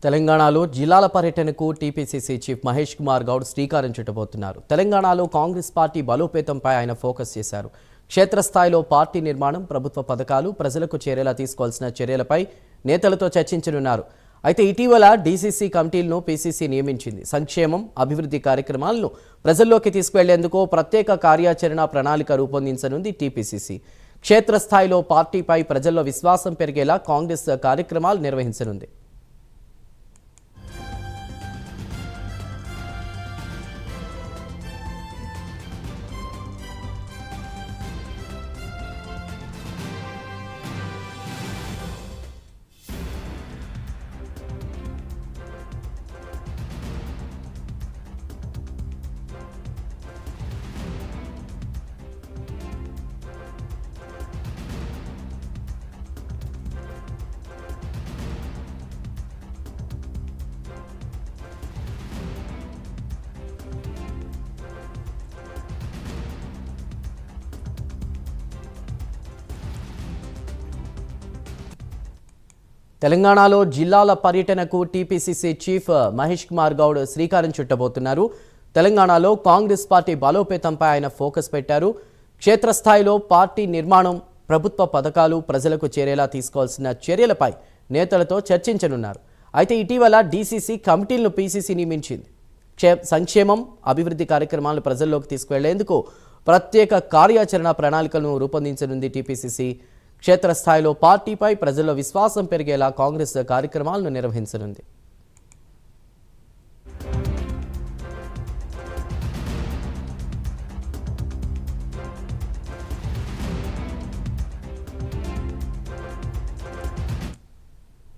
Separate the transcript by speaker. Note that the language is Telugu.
Speaker 1: తెలంగాణలో జిల్లాల పర్యటనకు టీపీసీసీ చీఫ్ మహేష్ కుమార్ గౌడ్ శ్రీకారం చుట్టబోతున్నారు. తెలంగాణలో కాంగ్రెస్ పార్టీ బలోపేతంపై ఆయన ఫోకస్ చేశారు. క్షేత్రస్థాయిలో పార్టీ నిర్మాణం, ప్రభుత్వ పథకాలు ప్రజలకు చేరేలా తీసుకోవాల్సిన చర్యలపై నేతలతో చర్చించనున్నారు. అయితే ఇటీవల డీసీసీ కమిటీలను పీసీసీ నియమించింది. సంక్షేమం, అభివృద్ధి కార్యక్రమాలను ప్రజల్లోకి తీసుకువెళ్లేందుకు ప్రత్యేక కార్యాచరణ ప్రణాళిక రూపొందించనుంది టీపీసీసీ. క్షేత్రస్థాయిలో పార్టీపై ప్రజల్లో విశ్వాసం పెరిగేలా కాంగ్రెస్ కార్యక్రమాలు నిర్వహించనుంది. తెలంగాణలో జిల్లాల పర్యటనకు టీపీసీసీ చీఫ్ మహేష్ కుమార్ గౌడ్ శ్రీకారం చుట్టబోతున్నారు. తెలంగాణలో కాంగ్రెస్ పార్టీ బలోపేతంపై ఆయన ఫోకస్ పెట్టారు. క్షేత్రస్థాయిలో పార్టీ నిర్మాణం, ప్రభుత్వ పథకాలు ప్రజలకు చేరేలా తీసుకోవాల్సిన చర్యలపై నేతలతో చర్చించనున్నారు. అయితే ఇటీవల డీసీసీ కమిటీలను పీసీసీ నియమించింది. సంక్షేమం, అభివృద్ధి కార్యక్రమాలను ప్రజల్లోకి తీసుకువెళ్లేందుకు ప్రత్యేక కార్యాచరణ ప్రణాళికలను రూపొందించనుంది టీపీసీసీ. క్షేత్రస్థాయిలో పార్టీపై ప్రజల్లో విశ్వాసం పెరిగేలా కాంగ్రెస్ కార్యక్రమాలను నిర్వహించనుంది.